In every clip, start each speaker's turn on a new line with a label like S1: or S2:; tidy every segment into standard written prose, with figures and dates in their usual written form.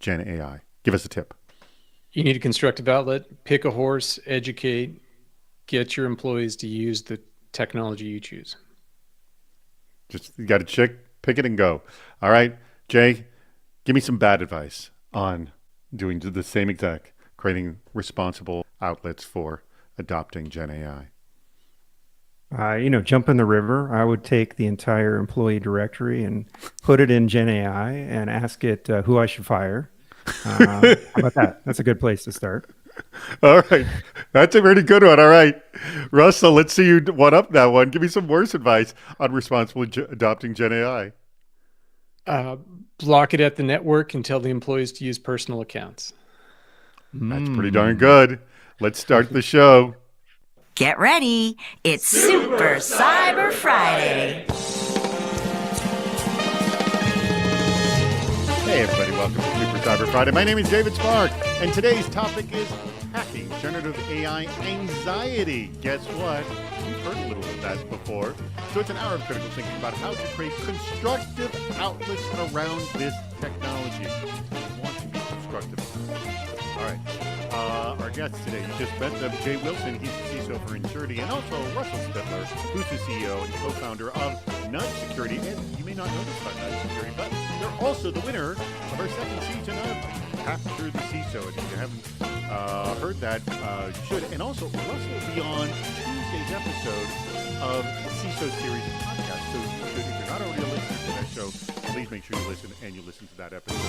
S1: Gen AI? Give us a tip.
S2: You need a constructive outlet, pick a horse, educate, get your employees to use the technology you choose.
S1: Just you got to pick it and go. All right, Jay, give me some bad advice on doing the same exact, creating responsible outlets for adopting Gen AI.
S3: Jump in the river. I would take the entire employee directory and put it in Gen AI and ask it who I should fire. How about that? That's a good place to start.
S1: All right, that's a pretty good one. All right, Russell, let's see you one up that one. Give me some worse advice on responsibly adopting Gen AI.
S2: Uh, Block it at the network and tell the employees to use personal accounts.
S1: That's pretty darn good. Let's start the show.
S4: Get ready. It's Super Cyber Friday.
S1: Hey, everybody, welcome to Super Cyber Friday. My name is David Spark, and today's topic is hacking generative AI anxiety. Guess what? We've heard a little of that before. So it's an hour of critical thinking about how to create constructive outlets around this technology. We want to be constructive. All right. Our guests today, you just met them, Jay Wilson, he's the CISO for Insurity, and also Russell Spittler, who's the CEO and co-founder of Nudge Security. And you may not know this about Nudge Security, but they're also the winner of our second season of Capture the CISO. And if you haven't heard that, you should. And also, Russell will be on Tuesday's episode of the CISO series podcast. So you should, if you're not already a listener to that show, please make sure you listen to that episode.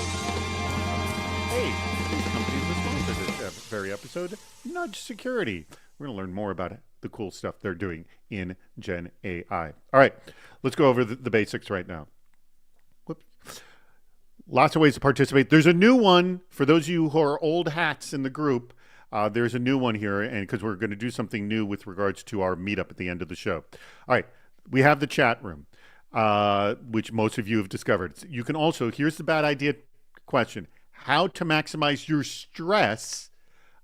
S1: Hey, whose company is the sponsor of this very episode? Nudge Security. We're going to learn more about the cool stuff they're doing in Gen AI. All right, let's go over the basics right now. Whoops. Lots of ways to participate. There's a new one for those of you who are old hats in the group. There's a new one here, and because we're going to do something new with regards to our meetup at the end of the show. All right, we have the chat room, which most of you have discovered. You can also, here's the bad idea question. How to maximize your stress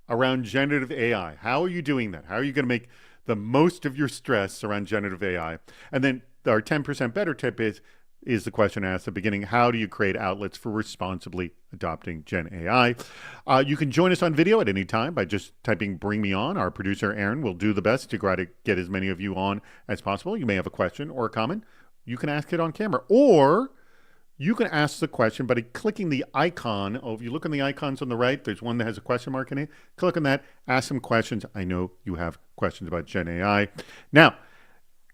S1: around generative AI. How are you doing that? How are you going to make the most of your stress around generative AI? And then our 10% better tip is the question asked at the beginning. How do you create outlets for responsibly adopting Gen AI? You can join us on video at any time by just typing "Bring Me On." Our producer, Aaron, will do the best to try to get as many of you on as possible. You may have a question or a comment. You can ask it on camera, or you can ask the question by clicking the icon. Oh, if you look on the icons on the right, there's one that has a question mark in it. Click on that, ask some questions. I know you have questions about Gen AI. Now,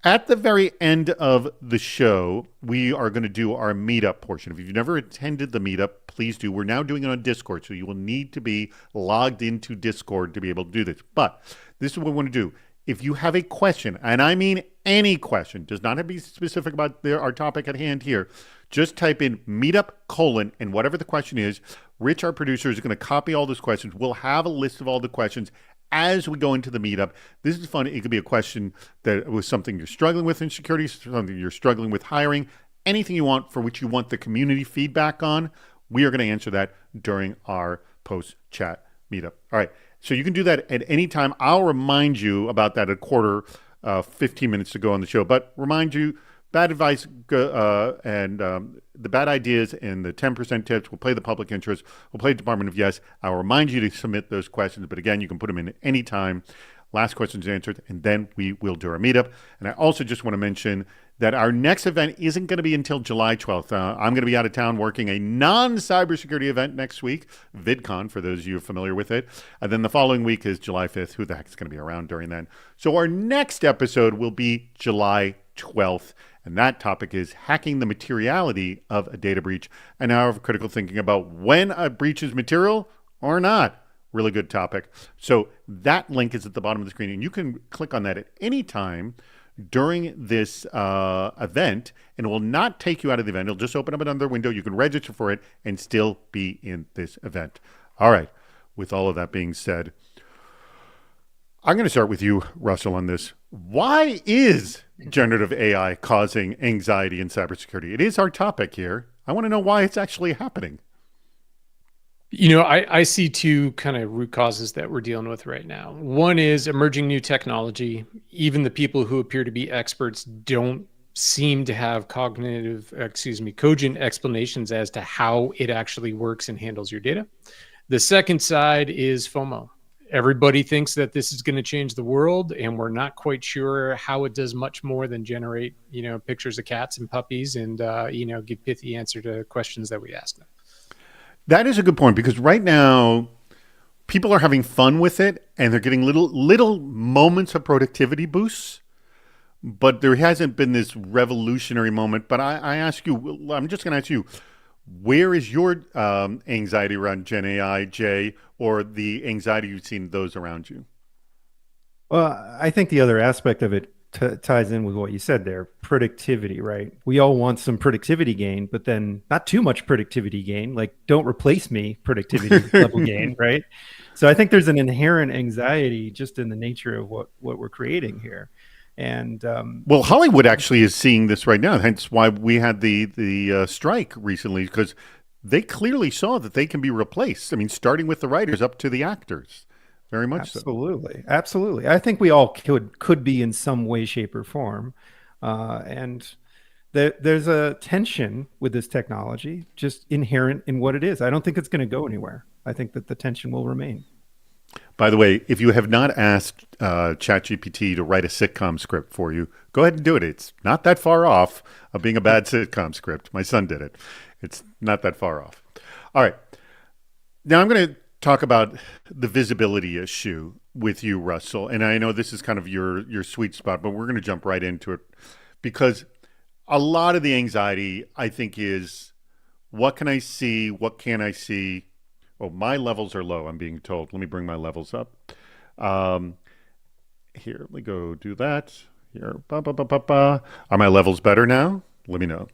S1: at the very end of the show, we are going to do our meetup portion. If you've never attended the meetup, please do. We're now doing it on Discord, so you will need to be logged into Discord to be able to do this. But this is what we want to do. If you have a question, and I mean any question, does not have to be specific about our topic at hand here, just type in meetup : and whatever the question is. Rich, our producer, is going to copy all those questions. We'll have a list of all the questions as we go into the meetup. This is fun. It could be a question that was something you're struggling with in security, something you're struggling with hiring, anything you want for which you want the community feedback on. We are going to answer that during our post-chat meetup. All right. So you can do that at any time. I'll remind you about that 15 minutes to go on the show. But remind you, bad advice and the bad ideas and the 10% tips. We'll play the public interest. We'll play Department of Yes. I'll remind you to submit those questions. But again, you can put them in any time. Last questions answered, and then we will do our meetup. And I also just want to mention that our next event isn't going to be until July 12th. I'm going to be out of town working a non-cybersecurity event next week, VidCon, for those of you who are familiar with it. And then the following week is July 5th. Who the heck is going to be around during then? So our next episode will be July 12th. And that topic is hacking the materiality of a data breach, an hour of critical thinking about when a breach is material or not. Really good topic. So that link is at the bottom of the screen, and you can click on that at any time during this event, and it will not take you out of the event. It'll just open up another window. You can register for it and still be in this event. All right. With all of that being said, I'm going to start with you, Russell, on this. Why is generative AI causing anxiety in cybersecurity? It is our topic here. I want to know why it's actually happening.
S2: I see two kind of root causes that we're dealing with right now. One is emerging new technology. Even the people who appear to be experts don't seem to have cogent explanations as to how it actually works and handles your data. The second side is FOMO. Everybody thinks that this is going to change the world, and we're not quite sure how it does much more than generate, pictures of cats and puppies and, give pithy answer to questions that we ask them.
S1: That is a good point, because right now people are having fun with it and they're getting little moments of productivity boosts, but there hasn't been this revolutionary moment. But I'm just going to ask you, where is your anxiety around Gen AI, Jay, or the anxiety you've seen those around you?
S3: Well, I think the other aspect of it ties in with what you said there, productivity, right? We all want some productivity gain, but then not too much productivity gain, like don't replace me productivity level gain, right? So I think there's an inherent anxiety just in the nature of what we're creating here. And
S1: well, Hollywood actually is seeing this right now. Hence why we had the strike recently, because they clearly saw that they can be replaced. I mean, starting with the writers up to the actors, very much
S3: absolutely, so. Absolutely. I think we all could be in some way, shape, or form, and there's a tension with this technology, just inherent in what it is. I don't think it's going to go anywhere. I think that the tension will remain.
S1: By the way, if you have not asked ChatGPT to write a sitcom script for you, go ahead and do it. It's not that far off of being a bad sitcom script. My son did it. It's not that far off. All right. Now I'm going to talk about the visibility issue with you, Russell. And I know this is kind of your sweet spot, but we're going to jump right into it, because a lot of the anxiety, I think, is what can I see? What can I see? Oh, my levels are low, I'm being told. Let me bring my levels up. Here, let me go do that. Here, Are my levels better now? Let me know.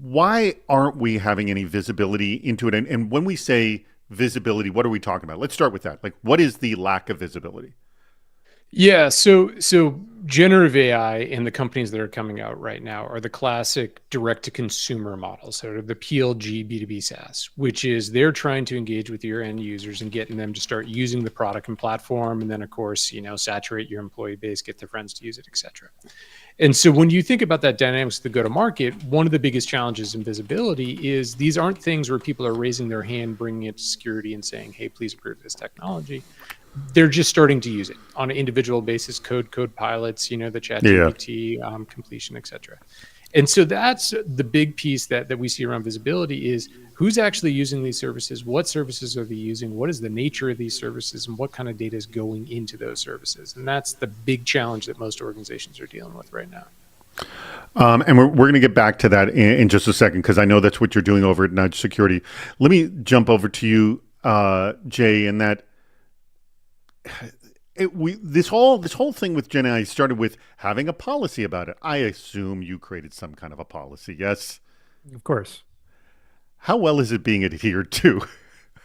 S1: Why aren't we having any visibility into it? And when we say visibility, what are we talking about? Let's start with that. Like, what is the lack of visibility?
S2: Yeah, so generative AI and the companies that are coming out right now are the classic direct-to-consumer models, sort of the PLG B2B SaaS, which is they're trying to engage with your end users and getting them to start using the product and platform, and then, of course, saturate your employee base, get their friends to use it, et cetera. And so when you think about that dynamics of the go-to-market, one of the biggest challenges in visibility is these aren't things where people are raising their hand, bringing it to security and saying, hey, please approve this technology. They're just starting to use it on an individual basis, code pilots, the ChatGPT completion, et cetera. And so that's the big piece that we see around visibility is who's actually using these services, what services are they using, what is the nature of these services, and what kind of data is going into those services. And that's the big challenge that most organizations are dealing with right now.
S1: And we're going to get back to that in just a second, because I know that's what you're doing over at Nudge Security. Let me jump over to you, Jay, in that this whole thing with Gen AI started with having a policy about it. I assume you created some kind of a policy, yes?
S3: Of course.
S1: How well is it being adhered to?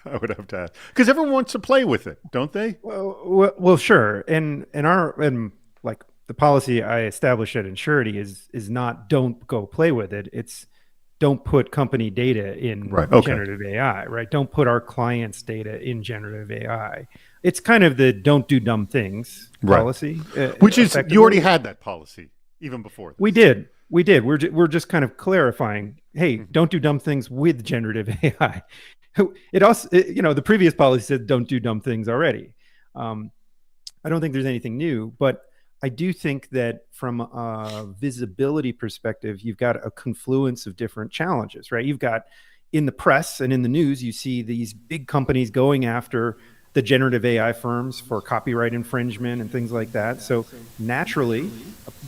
S1: I would have to ask, because everyone wants to play with it, don't they?
S3: Well, sure. And like the policy I established at Insurity is not don't go play with it. It's don't put company data in generative AI, right? Don't put our clients' data in generative AI. It's kind of the don't do dumb things policy.
S1: Which is, you already had that policy even before this.
S3: We did. We're just kind of clarifying, hey, don't do dumb things with generative AI. It also, the previous policy said don't do dumb things already. I don't think there's anything new, but I do think that from a visibility perspective, you've got a confluence of different challenges, right? You've got in the press and in the news, you see these big companies going after the generative AI firms for copyright infringement and things like that. So naturally,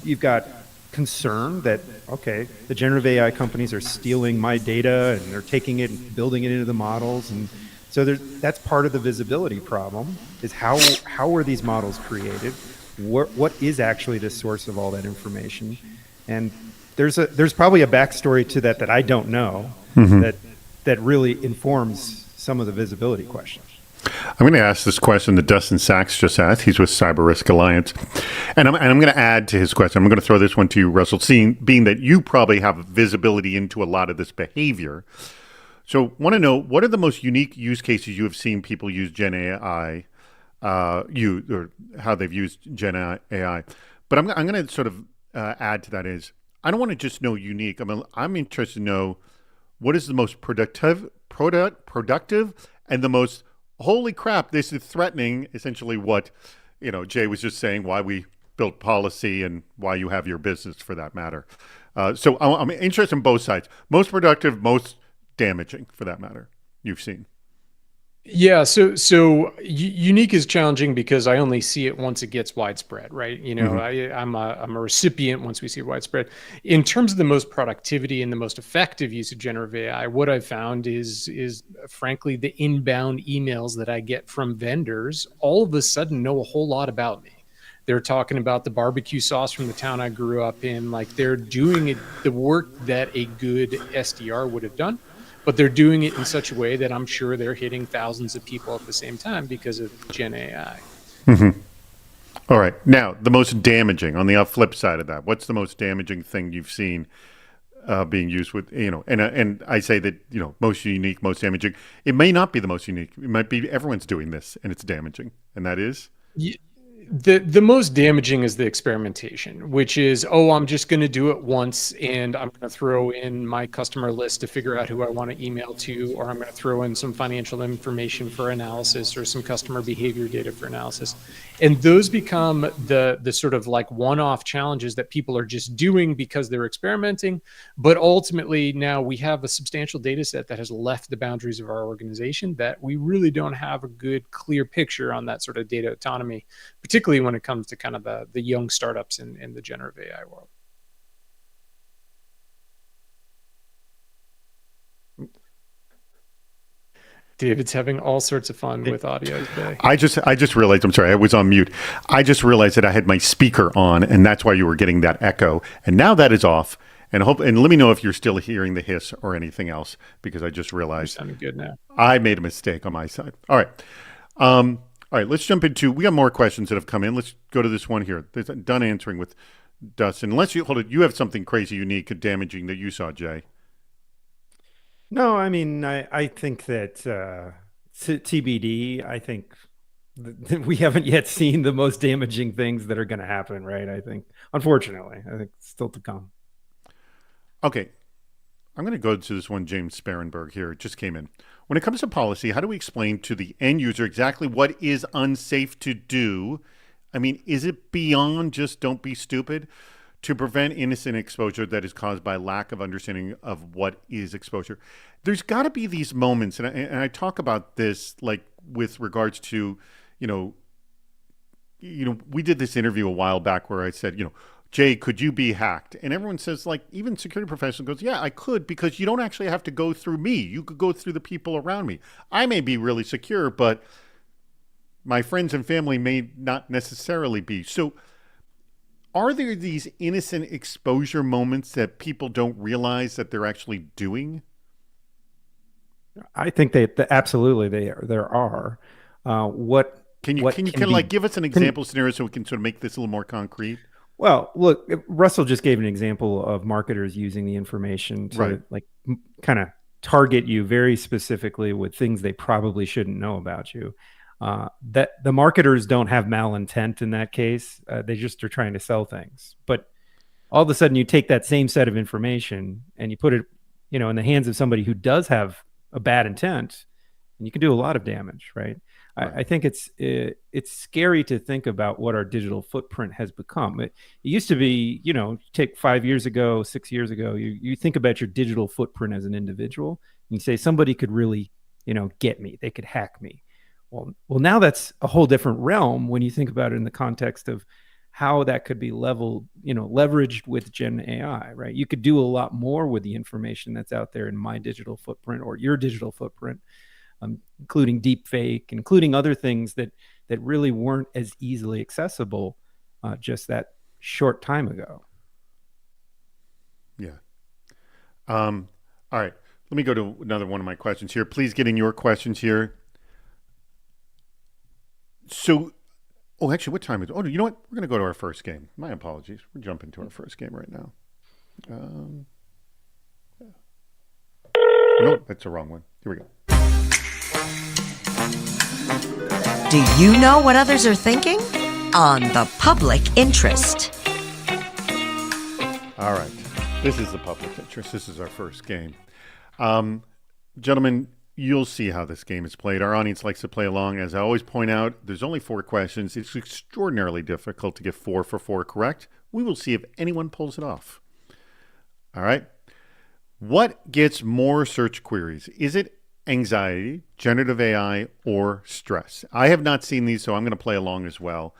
S3: you've got concern that, okay, the generative AI companies are stealing my data and they're taking it and building it into the models. And so that's part of the visibility problem, is how are these models created? What is actually the source of all that information? And there's probably a backstory to that I don't know, that really informs some of the visibility questions.
S1: I'm going to ask this question that Dustin Sachs just asked. He's with Cyber Risk Alliance. And I'm going to add to his question. I'm going to throw this one to you, Russell, being that you probably have visibility into a lot of this behavior. So want to know, what are the most unique use cases you have seen people use Gen AI or how they've used Gen AI. But I'm going to sort of add to that is I don't want to just know unique. I'm interested to know what is the most productive, and the most holy crap. This is threatening. Essentially, what Jay was just saying. Why we built policy and why you have your business, for that matter. So I'm interested in both sides. Most productive, most damaging, for that matter. You've seen.
S2: Yeah, so unique is challenging because I only see it once it gets widespread, right? I'm a recipient once we see it widespread. In terms of the most productivity and the most effective use of generative AI, what I've found is frankly the inbound emails that I get from vendors all of a sudden know a whole lot about me. They're talking about the barbecue sauce from the town I grew up in, like they're doing the work that a good SDR would have done. But they're doing it in such a way that I'm sure they're hitting thousands of people at the same time because of Gen AI.
S1: Mm-hmm. All right. Now, the most damaging, on the flip side of that, what's the most damaging thing you've seen being used with, and I say that, most unique, most damaging. It may not be the most unique. It might be everyone's doing this and it's damaging. And that is?
S2: The most damaging is the experimentation, which is, I'm just going to do it once and I'm going to throw in my customer list to figure out who I want to email to, or I'm going to throw in some financial information for analysis or some customer behavior data for analysis. And those become the sort of like one-off challenges that people are just doing because they're experimenting. But ultimately now we have a substantial data set that has left the boundaries of our organization that we really don't have a good, clear picture on that sort of data autonomy, particularly when it comes to kind of the young startups in the generative AI world. David's having all sorts of fun with audio today.
S1: I just realized, I'm sorry, I was on mute. I just realized that I had my speaker on, and that's why you were getting that echo. And now that is off. And let me know if you're still hearing the hiss or anything else, because I just realized
S2: you're sounding good now.
S1: I made a mistake on my side. All right. All right, let's jump into, we got more questions that have come in. Let's go to this one here. There's done answering with Dustin. Unless you have something crazy, unique, and damaging that you saw, Jay.
S3: No, I mean, I think that TBD, I think we haven't yet seen the most damaging things that are going to happen, right? I think, unfortunately, I think it's still to come.
S1: Okay. I'm going to go to this one, James Sparenberg here. It just came in. When it comes to policy, how do we explain to the end user exactly what is unsafe to do? I mean, is it beyond just don't be stupid? To prevent innocent exposure that is caused by lack of understanding of what is exposure. There's got to be these moments, and I talk about this like with regards to, we did this interview a while back where I said, Jay, could you be hacked? And everyone says, like, even security professional goes, yeah, I could, because you don't actually have to go through me. You could go through the people around me. I may be really secure, but my friends and family may not necessarily be. So are there these innocent exposure moments that people don't realize that they're actually doing?
S3: I think that absolutely there are.
S1: Can you give us an example scenario so we can sort of make this a little more concrete?
S3: Well, look, Russell just gave an example of marketers using the information to kind of target you very specifically with things they probably shouldn't know about you. That the marketers don't have malintent in that case. They just are trying to sell things. But all of a sudden you take that same set of information and you put it, in the hands of somebody who does have a bad intent, and you can do a lot of damage, right? I think it's scary to think about what our digital footprint has become. It used to be, take 5 years ago, 6 years ago, you think about your digital footprint as an individual, and you say somebody could really, get me, they could hack me. Well, now that's a whole different realm when you think about it in the context of how that could be leveraged with Gen AI, right? You could do a lot more with the information that's out there in my digital footprint or your digital footprint, including deep fake, including other things that really weren't as easily accessible just that short time ago.
S1: Yeah. All right. Let me go to another one of my questions here. Please get in your questions here. So, actually, what time is it? Oh, you know what? We're going to go to our first game. My apologies. We're jumping to our first game right now. No, that's the wrong one. Here we go.
S4: Do you know what others are thinking? On the public interest.
S1: All right. This is the public interest. This is our first game. Gentlemen, you'll see how this game is played. Our audience likes to play along. As I always point out, there's only 4 questions. It's extraordinarily difficult to get 4 for 4 correct. We will see if anyone pulls it off. All right. What gets more search queries? Is it anxiety, generative AI, or stress? I have not seen these, so I'm going to play along as well.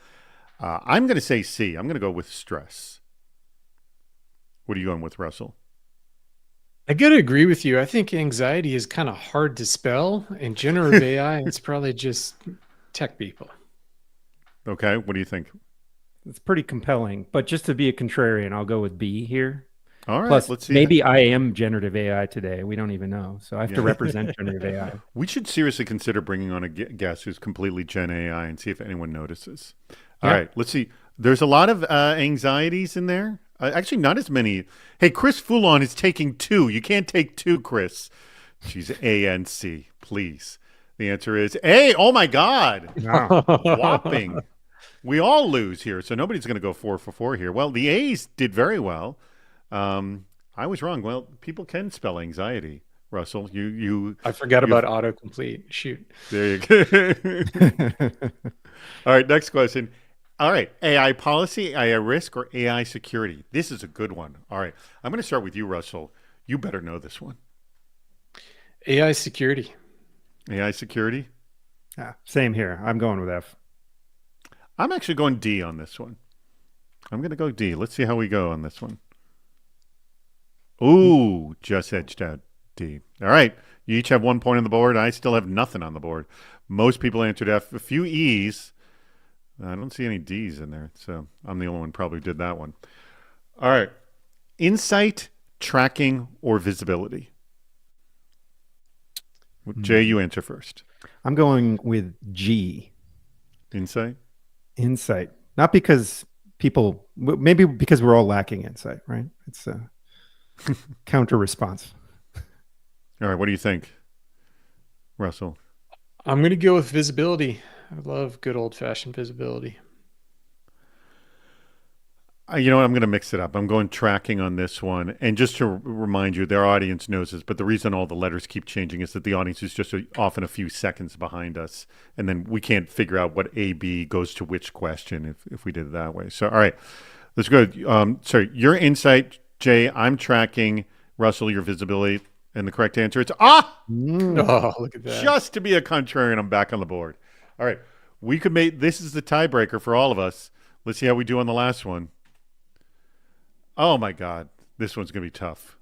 S1: I'm going to say C. I'm going to go with stress. What are you going with, Russell?
S2: I got to agree with you. I think anxiety is kind of hard to spell, and generative AI, it's probably just tech people.
S1: Okay. What do you think?
S3: It's pretty compelling, but just to be a contrarian, I'll go with B here.
S1: All right.
S3: Plus,
S1: let's see.
S3: maybe I am generative AI today. We don't even know. So I have to represent generative AI.
S1: We should seriously consider bringing on a guest who's completely Gen AI and see if anyone notices. All right. Let's see. There's a lot of anxieties in there. Actually, not as many. Hey, Chris Foulon is taking 2. You can't take 2, Chris. She's A and C, please. The answer is A. Oh, my God.
S3: Wow.
S1: Whopping. We all lose here, so nobody's going to go 4 for 4 here. Well, the A's did very well. I was wrong. Well, people can spell anxiety. Russell,
S2: I forgot about autocomplete. Shoot.
S1: There you go. All right, next question. All right, AI policy, AI risk, or AI security? This is a good one. All right, I'm going to start with you, Russell. You better know this one.
S2: AI security.
S1: AI security?
S3: Yeah, same here. I'm going with F.
S1: I'm actually going D on this one. I'm going to go D. Let's see how we go on this one. Ooh, just edged out D. All right, you each have 1 point on the board. I still have nothing on the board. Most people answered F. A few E's. I don't see any D's in there, so I'm the only one probably did that one. All right, insight, tracking, or visibility? Jay, you answer first.
S3: I'm going with G.
S1: Insight?
S3: Insight. Not because people, maybe because we're all lacking insight, right? It's a counter response.
S1: All right, what do you think, Russell?
S2: I'm going to go with visibility. I love good old-fashioned visibility.
S1: You know what? I'm going to mix it up. I'm going tracking on this one. And just to remind you, their audience knows this, but the reason all the letters keep changing is that the audience is just often a few seconds behind us. And then we can't figure out what A, B goes to which question if we did it that way. So, all right, let's go. Sorry, your insight, Jay, I'm tracking. Russell, your visibility. And the correct answer is
S2: Oh, look at that.
S1: Just to be a contrarian, I'm back on the board. All right, we could make this is the tiebreaker for all of us. Let's see how we do on the last one. Oh my God, this one's gonna be tough.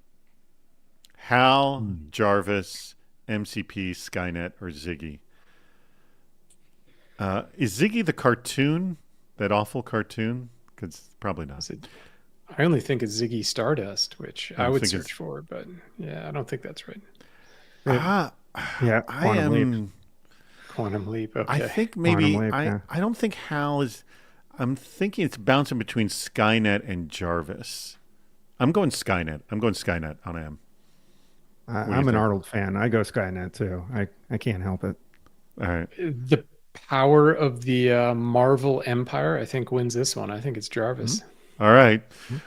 S1: Hal, Jarvis, MCP, Skynet, or Ziggy? Is Ziggy the cartoon? That awful cartoon? Because probably not.
S2: I only think it's Ziggy Stardust, which I would
S1: think
S2: search for, but yeah, I don't think that's right.
S3: Yeah,
S1: I
S3: Leap.
S1: am.
S2: Quantum Leap. Okay.
S1: I think maybe
S3: Leap, yeah.
S1: I don't think Hal is. I'm thinking it's bouncing between Skynet and Jarvis. I'm going Skynet. I'm going Skynet on M.
S3: I'm an Arnold fan. I go Skynet too. I can't help it.
S1: All right.
S2: The power of the Marvel Empire, I think, wins this one. I think it's Jarvis.
S1: All right.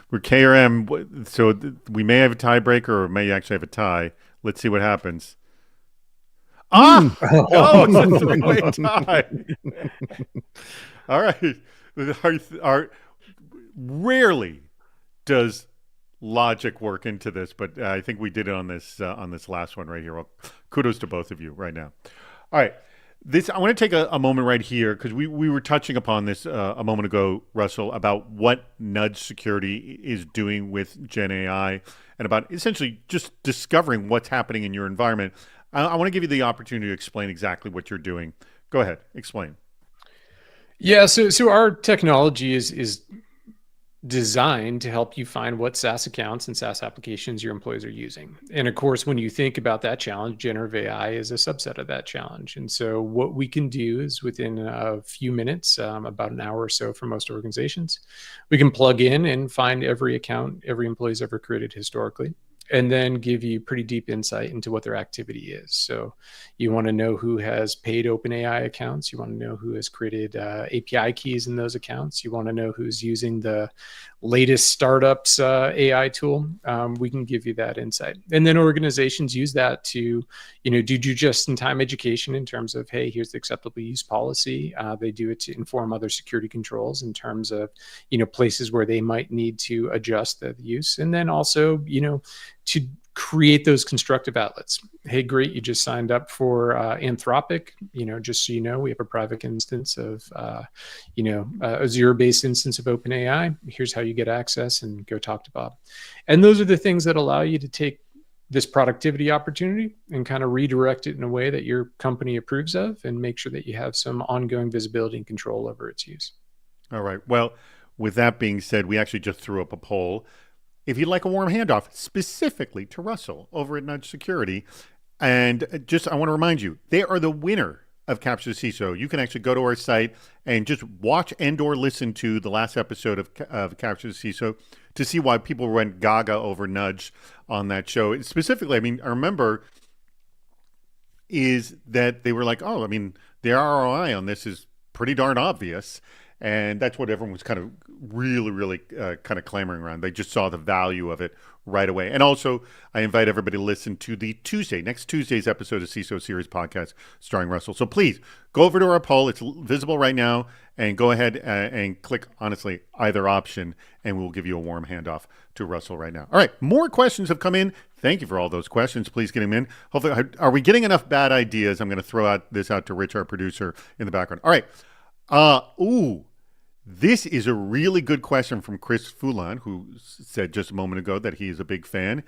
S1: We're K or M. So we may have a tiebreaker or may actually have a tie. Let's see what happens. No, it's a three-way tie. All right. Rarely does logic work into this, but I think we did it on this last one right here. Well, kudos to both of you right now. All right. I want to take a moment right here because we were touching upon this a moment ago, Russell, about what nudge security is doing with Gen AI and about essentially just discovering what's happening in your environment. I want to give you the opportunity to explain exactly what you're doing. Go ahead, explain.
S2: Yeah, so our technology is designed to help you find what SaaS accounts and SaaS applications your employees are using. And of course, when you think about that challenge, generative AI is a subset of that challenge. And so what we can do is within a few minutes, about an hour or so for most organizations, we can plug in and find every account every employee's ever created historically. and then give you pretty deep insight into what their activity is. So you want to know who has paid OpenAI accounts. You want to know who has created API keys in those accounts. You want to know who's using the latest startups AI tool. We can give you that insight. And then organizations use that to, do just-in-time education in terms of, hey, here's the acceptable use policy. They do it to inform other security controls in terms of, places where they might need to adjust the use. And then also, to create those constructive outlets. Hey, great, you just signed up for Anthropic. Just so you know, we have a private instance of, a zero-based instance of OpenAI. Here's how you get access, and go talk to Bob. And those are the things that allow you to take this productivity opportunity and kind of redirect it in a way that your company approves of, and make sure that you have some ongoing visibility and control over its use.
S1: All right. Well, with that being said, we actually just threw up a poll. If you'd like a warm handoff specifically to Russell over at Nudge Security, and I want to remind you, they are the winner of Capture the CISO. You can actually go to our site and just watch and/or listen to the last episode of Capture the CISO to see why people went gaga over Nudge on that show. Specifically, I remember is that they were like, the ROI on this is pretty darn obvious. And that's what everyone was kind of really kind of clamoring around. They just saw the value of it right away. And also, I invite everybody to listen to next Tuesday's episode of CISO Series Podcast starring Russell. So please go over to our poll. It's visible right now. And go ahead and click, honestly, either option, and we'll give you a warm handoff to Russell right now. All right, more questions have come in. Thank you for all those questions. Please get them in. Hopefully, are we getting enough bad ideas? I'm going to throw this out to Rich, our producer, in the background. All right. This is a really good question from Chris Fulan, who said just a moment ago that he is a big fan.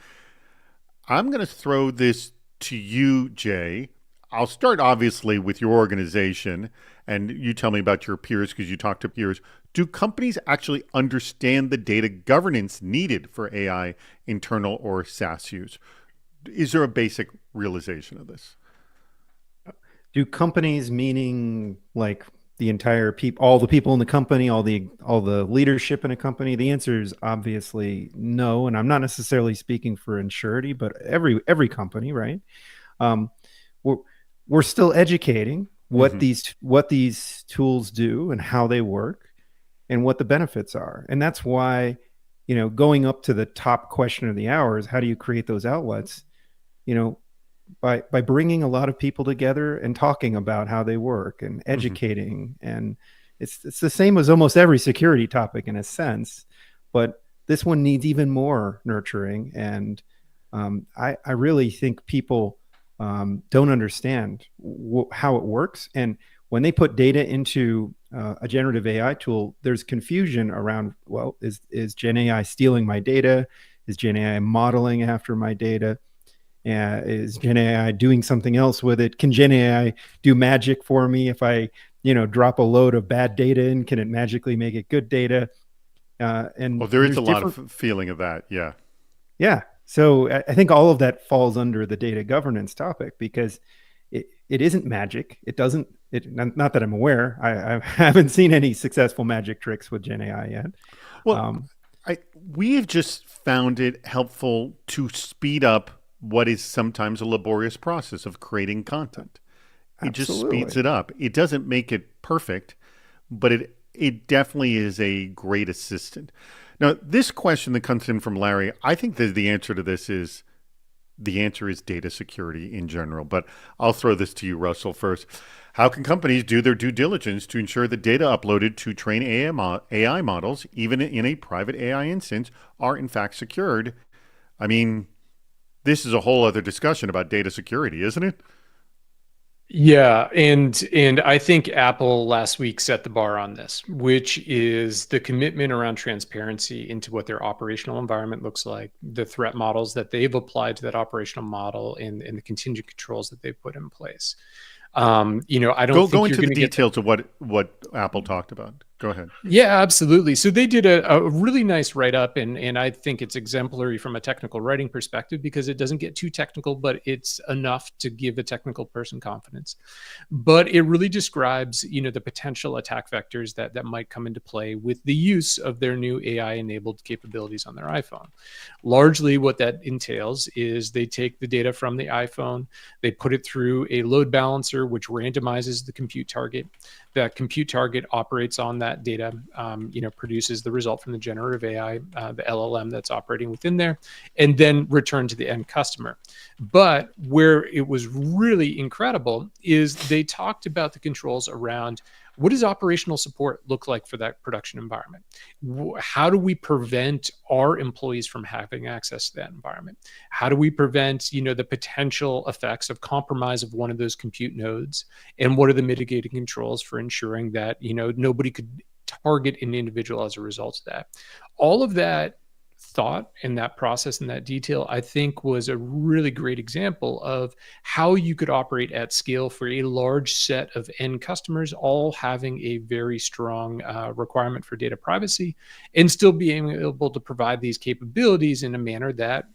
S1: I'm going to throw this to you, Jay. I'll start, obviously, with your organization, and you tell me about your peers because you talk to peers. Do companies actually understand the data governance needed for AI internal or SaaS use? Is there a basic realization of this?
S3: Do companies, meaning like the entire all the people in the company, all the leadership in a company? The answer is obviously no. And I'm not necessarily speaking for Insurity, but every company, right? We're still educating what these tools do and how they work and what the benefits are. And that's why, going up to the top question of the hour is, how do you create those outlets? By bringing a lot of people together and talking about how they work and educating. And it's the same as almost every security topic in a sense, but this one needs even more nurturing. And I really think people don't understand how it works. And when they put data into a generative AI tool, there's confusion around, well, is Gen AI stealing my data? Is Gen AI modeling after my data? Is Gen AI doing something else with it? Can Gen AI do magic for me? If I, drop a load of bad data in, can it magically make it good data? And
S1: there is a lot of feeling of that. Yeah.
S3: Yeah. So I think all of that falls under the data governance topic, because it isn't magic. It doesn't, not that I'm aware. I haven't seen any successful magic tricks with Gen AI yet.
S1: Well, we have just found it helpful to speed up what is sometimes a laborious process of creating content. It just speeds it up. It doesn't make it perfect, but it definitely is a great assistant. Now, this question that comes in from Larry, I think that the answer to this is data security in general. But I'll throw this to you, Russell, first. How can companies do their due diligence to ensure the data uploaded to train AI models, even in a private AI instance, are in fact secured? This is a whole other discussion about data security, isn't it?
S2: Yeah, and I think Apple last week set the bar on this, which is the commitment around transparency into what their operational environment looks like, the threat models that they've applied to that operational model, and the contingent controls that they've put in place. I don't
S1: go into the details of what Apple talked about. Go ahead.
S2: Yeah, absolutely. So they did a really nice write-up, and I think it's exemplary from a technical writing perspective because it doesn't get too technical, but it's enough to give a technical person confidence. But it really describes, the potential attack vectors that might come into play with the use of their new AI-enabled capabilities on their iPhone. Largely, what that entails is they take the data from the iPhone, they put it through a load balancer, which randomizes the compute target. That compute target operates on that data, produces the result from the generative AI, the LLM that's operating within there, and then return to the end customer. But where it was really incredible is they talked about the controls around what does operational support look like for that production environment? How do we prevent our employees from having access to that environment? How do we prevent, the potential effects of compromise of one of those compute nodes? And what are the mitigating controls for ensuring that, nobody could target an individual as a result of that? All of that thought and that process and that detail, I think, was a really great example of how you could operate at scale for a large set of end customers, all having a very strong requirement for data privacy and still being able to provide these capabilities in a manner that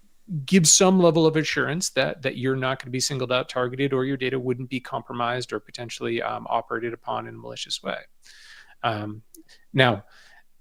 S2: gives some level of assurance that you're not going to be singled out, targeted, or your data wouldn't be compromised or potentially operated upon in a malicious way. Now,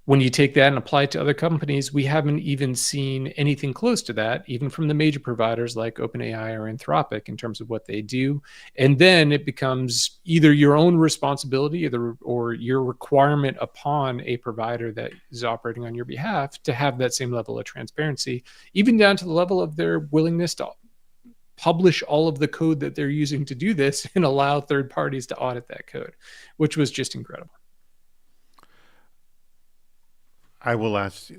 S2: when you take that and apply it to other companies, we haven't even seen anything close to that, even from the major providers like OpenAI or Anthropic in terms of what they do. And then it becomes either your own responsibility or your requirement upon a provider that is operating on your behalf to have that same level of transparency, even down to the level of their willingness to publish all of the code that they're using to do this and allow third parties to audit that code, which was just incredible.
S1: I will ask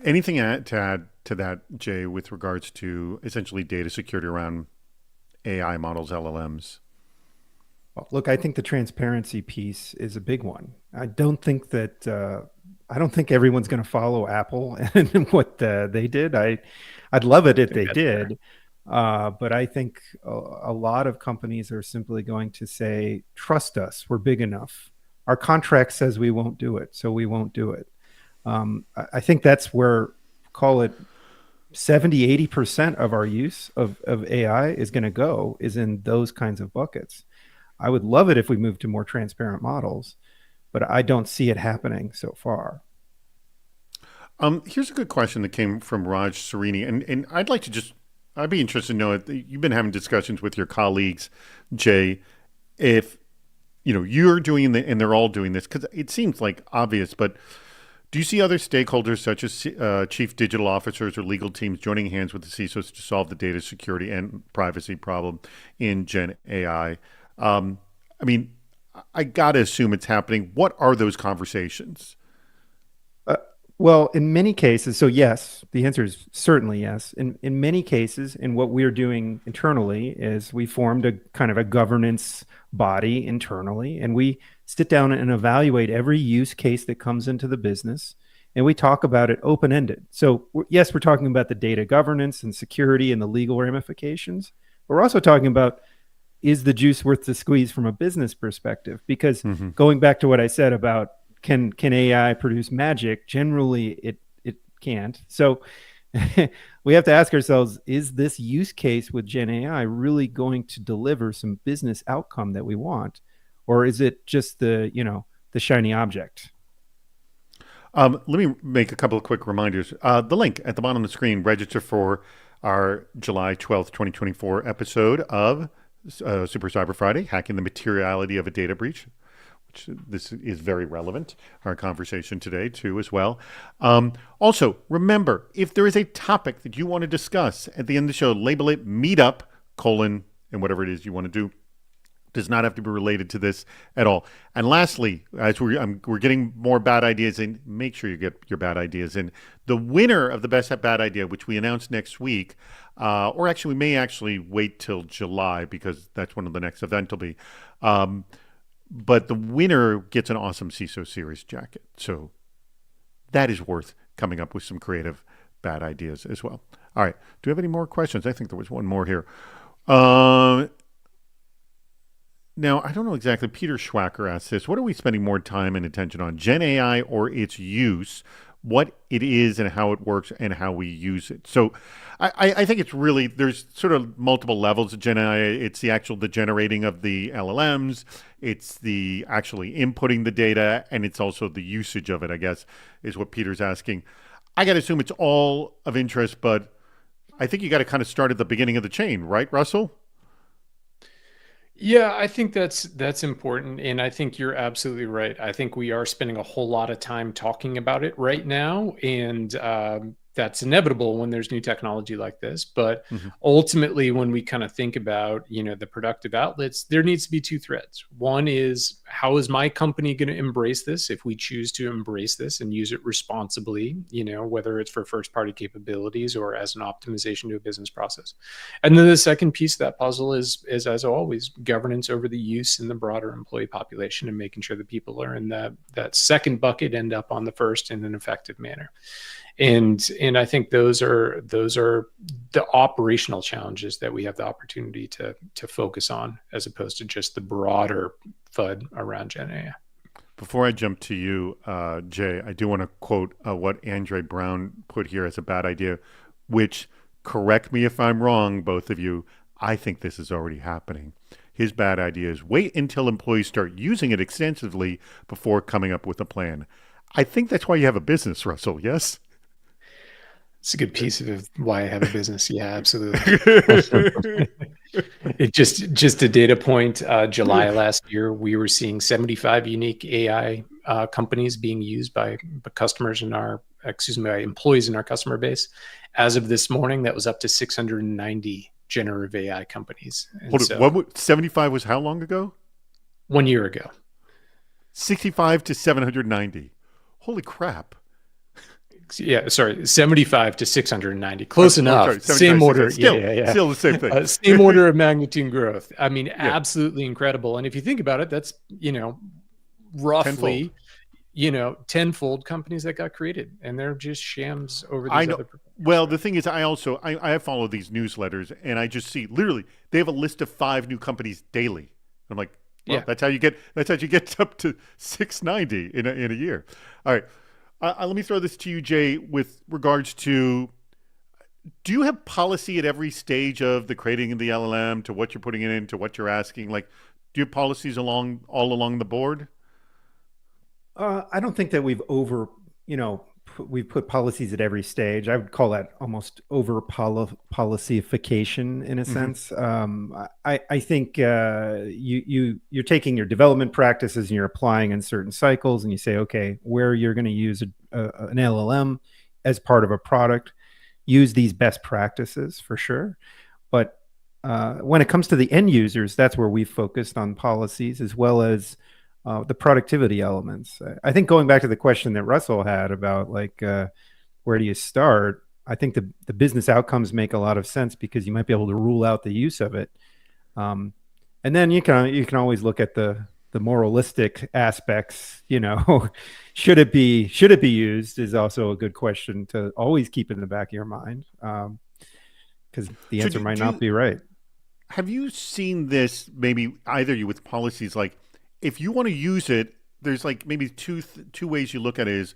S1: anything to add to that, Jay, with regards to essentially data security around AI models, LLMs.
S3: Well, look, I think the transparency piece is a big one. I don't think everyone's going to follow Apple and what they did. I'd love it if they did. But I think a lot of companies are simply going to say, trust us, we're big enough. Our contract says we won't do it, so we won't do it. I think that's where, call it 70, 80% of our use of AI is going to go, is in those kinds of buckets. I would love it if we moved to more transparent models, but I don't see it happening so far.
S1: Here's a good question that came from Raj Serini, and I'd like to I'd be interested to know if you've been having discussions with your colleagues, Jay, if you're doing and they're all doing this, because it seems like obvious, but do you see other stakeholders such as chief digital officers or legal teams joining hands with the CISOs to solve the data security and privacy problem in Gen AI? I got to assume it's happening. What are those conversations?
S3: Well, in many cases, so yes, the answer is certainly yes. In many cases, and what we're doing internally is we formed a kind of a governance body internally, and we sit down and evaluate every use case that comes into the business, and we talk about it open-ended. So yes, we're talking about the data governance and security and the legal ramifications. But we're also talking about, is the juice worth the squeeze from a business perspective? Because going back to what I said about can AI produce magic? Generally, it can't. So we have to ask ourselves, is this use case with Gen AI really going to deliver some business outcome that we want? Or is it just the shiny object?
S1: Let me make a couple of quick reminders. The link at the bottom of the screen, register for our July 12th, 2024 episode of Super Cyber Friday, Hacking the Materiality of a Data Breach. This is very relevant, our conversation today too as well. Also, remember, if there is a topic that you want to discuss at the end of the show, label it meetup, and whatever it is you want to do. Does not have to be related to this at all. And lastly, as we're getting more bad ideas in, make sure you get your bad ideas in. The winner of the best bad idea, which we announce next week, or actually we may actually wait till July because that's when the next event will be. But the winner gets an awesome CISO Series jacket. So that is worth coming up with some creative bad ideas as well. All right. Do we have any more questions? I think there was one more here. Now, I don't know exactly. Peter Schwacker asked this. What are we spending more time and attention on, Gen AI or its use, what it is and how it works and how we use it? So I think it's really, there's sort of multiple levels of Gen AI. It's the generating of the LLMs. It's the actually inputting the data. And it's also the usage of it, I guess, is what Peter's asking. I got to assume it's all of interest, but I think you got to kind of start at the beginning of the chain, right, Russell?
S2: Yeah, I think that's important, and I think you're absolutely right. I think we are spending a whole lot of time talking about it right now, and that's inevitable when there's new technology like this. But
S1: Hmm.
S2: ultimately, when we kind of think about, the productive outlets, there needs to be two threads. One is, how is my company going to embrace this if we choose to embrace this and use it responsibly, whether it's for first party capabilities or as an optimization to a business process. And then the second piece of that puzzle is as always, governance over the use in the broader employee population and making sure that people are in that second bucket end up on the first in an effective manner. And I think those are the operational challenges that we have the opportunity to focus on, as opposed to just the broader FUD around Gen AI.
S1: Before I jump to you, Jay, I do want to quote what Andre Brown put here as a bad idea, which, correct me if I'm wrong, both of you, I think this is already happening. His bad idea is wait until employees start using it extensively before coming up with a plan. I think that's why you have a business, Russell, yes?
S2: It's a good piece of why I have a business. Yeah, absolutely. It just a data point. July last year, we were seeing 75 unique AI companies being used by customers by employees in our customer base. As of this morning, that was up to 690 generative AI companies. And
S1: Hold it. What 75 was how long ago?
S2: 1 year ago.
S1: 65 to 790. Holy crap.
S2: Yeah, sorry, 75 to 690. Close enough.
S1: Sorry,
S2: same order.
S1: Still,
S2: Yeah.
S1: Still the same thing.
S2: Same order of magnitude growth. I mean, absolutely incredible. And if you think about it, that's, roughly, tenfold companies that got created, and they're just shams over these other.
S1: Well, the thing is, I follow these newsletters, and I just see literally they have a list of 5 new companies daily. I'm like, well, that's how you get up to 690 in a year. All right. Let me throw this to you, Jay, with regards to, do you have policy at every stage of the creating of the LLM, to what you're putting it in, to what you're asking? Like, do you have policies all along the board?
S3: I don't think that we've put policies at every stage. I would call that almost over policyification in a sense. I think you're taking your development practices and you're applying in certain cycles, and you say, okay, where you're going to use an LLM as part of a product, use these best practices for sure. But when it comes to the end users, that's where we've focused on policies as well as the productivity elements. I think going back to the question that Russell had about where do you start? I think the business outcomes make a lot of sense because you might be able to rule out the use of it. And then you can always look at the moralistic aspects, should it be used is also a good question to always keep in the back of your mind. Because the answer might not be right.
S1: Have you seen this, maybe either you, with policies, like, if you want to use it, there's like maybe two ways you look at it is,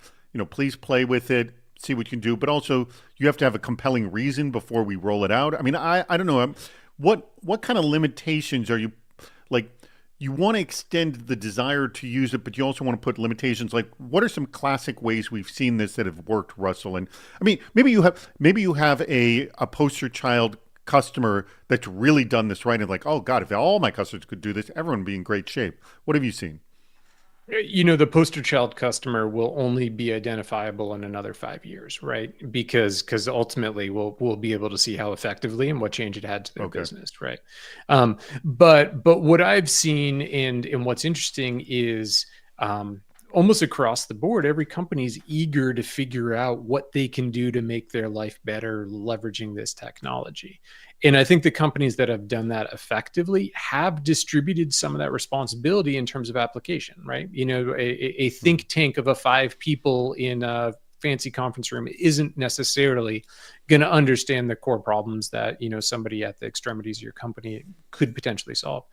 S1: please play with it, see what you can do, but also you have to have a compelling reason before we roll it out. I mean, I don't know. What kind of limitations are you, like, you want to extend the desire to use it, but you also want to put limitations. Like, what are some classic ways we've seen this that have worked, Russell? And I mean, maybe you have a poster child customer that's really done this right, and like, oh God, if all my customers could do this, everyone would be in great shape. What have you seen?
S2: The poster child customer will only be identifiable in another 5 years, right? Because ultimately we'll be able to see how effectively and what change it had to their business, right? But what I've seen and what's interesting is almost across the board, every company's eager to figure out what they can do to make their life better leveraging this technology. And I think the companies that have done that effectively have distributed some of that responsibility in terms of application, right? A think tank of 5 people in a fancy conference room isn't necessarily going to understand the core problems that, somebody at the extremities of your company could potentially solve.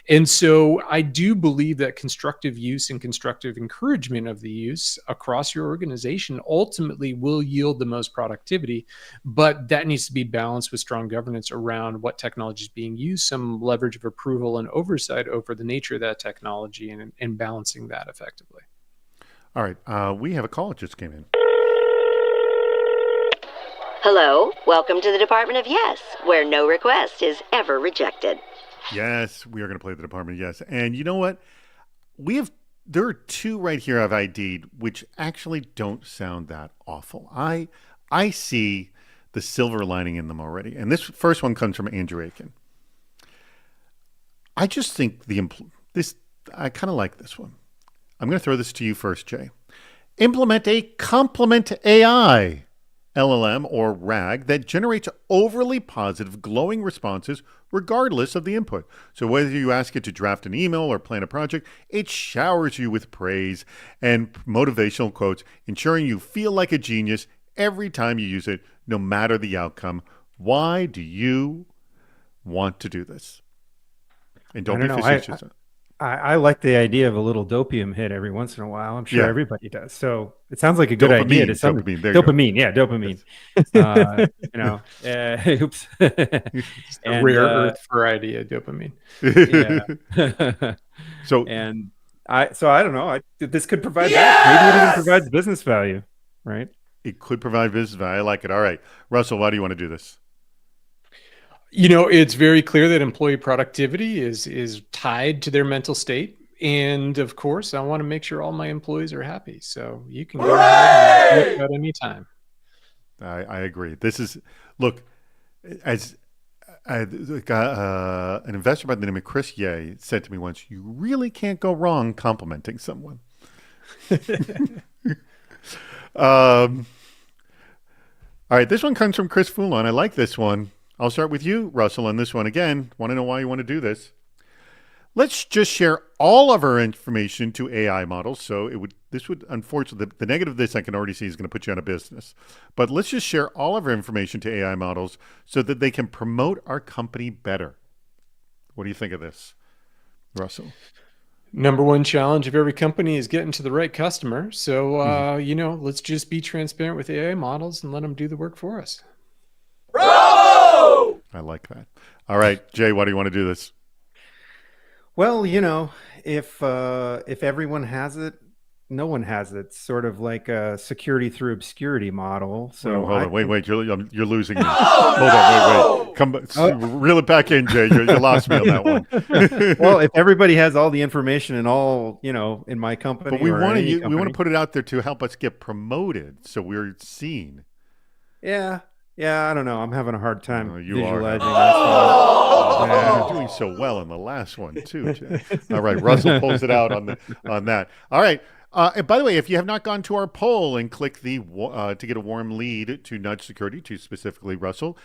S2: And so I do believe that constructive use and constructive encouragement of the use across your organization ultimately will yield the most productivity, but that needs to be balanced with strong governance around what technology is being used, some leverage of approval and oversight over the nature of that technology, and balancing that effectively.
S1: All right. We have a call that just came in.
S4: Hello, welcome to the Department of Yes, where no request is ever rejected.
S1: Yes, we are going to play the Department of Yes. And you know what? There are two right here I've ID'd, which actually don't sound that awful. I see the silver lining in them already. And this first one comes from Andrew Aiken. I just think I kind of like this one. I'm going to throw this to you first, Jay. Implement a complement AI LLM or RAG that generates overly positive, glowing responses regardless of the input. So whether you ask it to draft an email or plan a project, it showers you with praise and motivational quotes, ensuring you feel like a genius every time you use it, no matter the outcome. Why do you want to do this? And don't be facetious.
S3: I like the idea of a little dopium hit every once in a while. I'm sure everybody does. So it sounds like a good idea to some dopamine. Yeah, dopamine. Oops.
S2: A rare earth variety of dopamine.
S3: Yeah. So I don't know. This could provide that. Maybe it even provides business value, right?
S1: It could provide business value. I like it. All right, Russell, why do you want to do this?
S2: It's very clear that employee productivity is tied to their mental state. And of course, I want to make sure all my employees are happy. So you can go ahead and do it at any time.
S1: I agree. This is, look, as an investor by the name of Chris Ye said to me once, you really can't go wrong complimenting someone. All right, this one comes from Chris Foulon. I like this one. I'll start with you, Russell, on this one. Again, want to know why you want to do this. Let's just share all of our information to AI models. So this would, unfortunately, the negative of this I can already see is going to put you out of business. But let's just share all of our information to AI models so that they can promote our company better. What do you think of this, Russell?
S2: Number one challenge of every company is getting to the right customer. So, let's just be transparent with AI models and let them do the work for us.
S1: I like that. All right, Jay, why do you want to do this?
S3: Well, if everyone has it, no one has it. It's sort of like a security through obscurity model. So
S1: hold on, wait, you're losing me. Hold on, wait. Come, reel it back in, Jay. You lost me on that one.
S3: Well, if everybody has all the information and all, in my company,
S1: but we want to put it out there to help us get promoted, so we're seen.
S3: Yeah, I don't know. I'm having a hard time visualizing
S1: this. You're doing so well in the last one too, Jay. All right, Russell pulls it out on that. All right. And by the way, if you have not gone to our poll and click to get a warm lead to Nudge Security, to specifically Russell,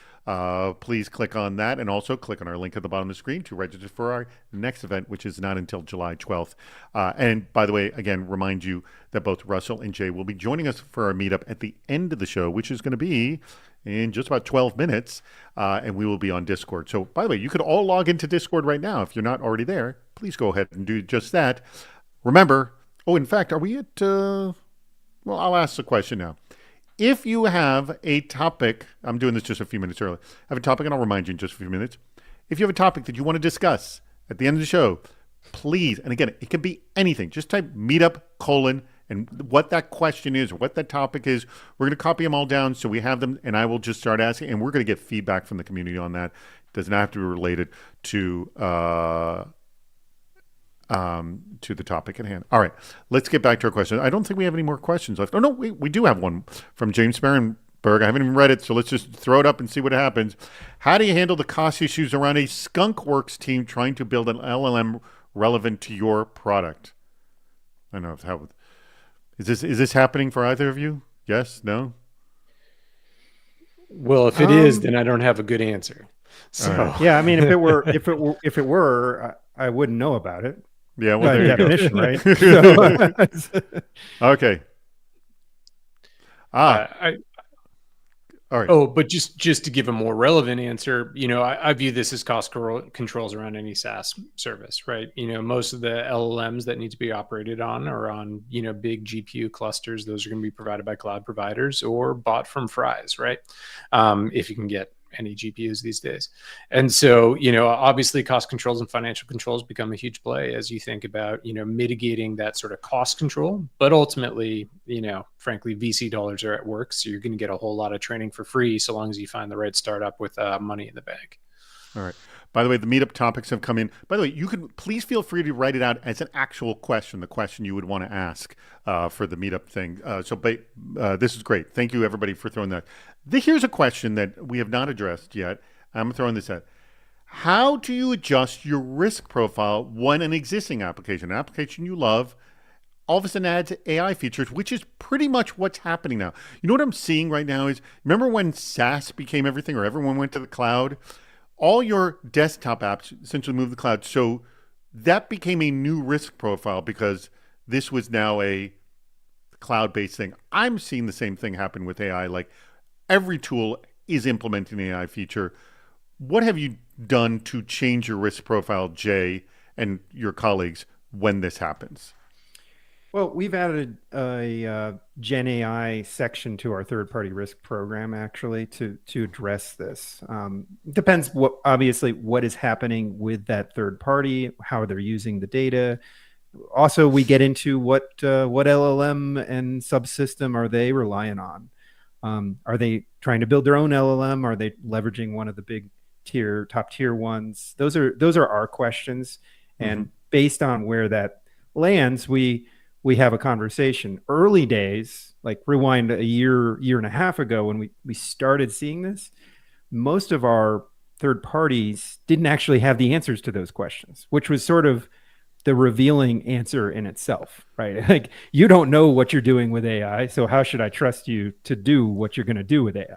S1: please click on that, and also click on our link at the bottom of the screen to register for our next event, which is not until July 12th. And by the way, again, remind you that both Russell and Jay will be joining us for our meetup at the end of the show, which is going to be in just about 12 minutes, and we will be on Discord. So, by the way, you could all log into Discord right now. If you're not already there, please go ahead and do just that. Remember, in fact, are we at, well, I'll ask the question now. If you have a topic, I'm doing this just a few minutes early, I have a topic, and I'll remind you in just a few minutes. If you have a topic that you want to discuss at the end of the show, please, and again, it can be anything. Just type meetup : and what that question is or what that topic is. We're going to copy them all down so we have them, and I will just start asking, and we're going to get feedback from the community on that. It does not have to be related to the topic at hand. All right, let's get back to our question. I don't think we have any more questions left. Oh, no, we do have one from James Sparrenberg. I haven't even read it, so let's just throw it up and see what happens. How do you handle the cost issues around a skunkworks team trying to build an LLM relevant to your product? I don't know how... Is this happening for either of you? Yes? No?
S2: Well, if it is, then I don't have a good answer. So
S3: right. Yeah, I mean, if it were, I wouldn't know about it.
S1: Yeah, well, there you
S3: definition, go. Right?
S1: Okay. Ah,
S2: I,
S1: all right.
S2: Oh, but just to give a more relevant answer, I view this as controls around any SaaS service, right? Most of the LLMs that need to be operated on are on, big GPU clusters. Those are going to be provided by cloud providers or bought from fries, right? If you can get any GPUs these days. And so, obviously cost controls and financial controls become a huge play as you think about, mitigating that sort of cost control. But ultimately, frankly, VC dollars are at work. So you're going to get a whole lot of training for free so long as you find the right startup with money in the bank.
S1: All right. By the way, the meetup topics have come in. By the way, you can please feel free to write it out as an actual question, the question you would want to ask for the meetup thing. This is great. Thank you, everybody, for throwing that. Here's a question that we have not addressed yet. I'm throwing this out. How do you adjust your risk profile when an existing application, an application you love, all of a sudden adds AI features, which is pretty much what's happening now? You know what I'm seeing right now is, remember when SaaS became everything or everyone went to the cloud? All your desktop apps essentially moved to the cloud. So that became a new risk profile because this was now a cloud-based thing. I'm seeing the same thing happen with AI. Like every tool is implementing an AI feature. What have you done to change your risk profile, Jay, and your colleagues when this happens?
S3: Well, we've added a Gen AI section to our third-party risk program, actually, to address this. Depends obviously what is happening with that third party, how they're using the data. Also, we get into what LLM and subsystem are they relying on? Are they trying to build their own LLM? Are they leveraging one of the big top tier ones? Those are our questions, and based on where that lands, we have a conversation. Early days, like rewind a year and a half ago when we started seeing this, most of our third parties didn't actually have the answers to those questions, which was sort of the revealing answer in itself, right? Like you don't know what you're doing with AI, so how should I trust you to do what you're going to do with AI?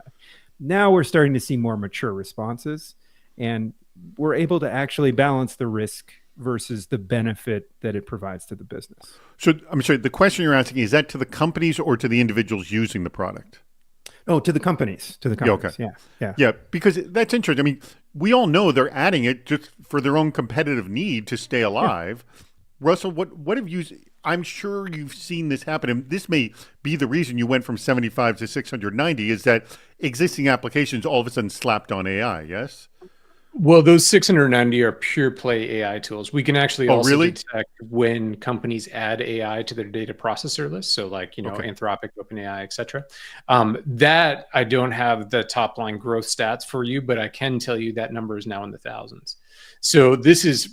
S3: Now we're starting to see more mature responses, and we're able to actually balance the risk versus the benefit that it provides to the business.
S1: So I'm sorry, the question you're asking, is that to the companies or to the individuals using the product?
S3: Oh, to the companies.
S1: Yeah, okay. Yeah, because that's interesting. I mean, we all know they're adding it just for their own competitive need to stay alive. Yeah. Russell, what have you, I'm sure you've seen this happen, and this may be the reason you went from 75 to 690, is that existing applications all of a sudden slapped on AI, yes?
S2: Well, those 690 are pure play AI tools. We can actually also detect when companies add AI to their data processor list. So like, Anthropic, OpenAI, et cetera. That I don't have the top line growth stats for you, but I can tell you that number is now in the thousands. So this is,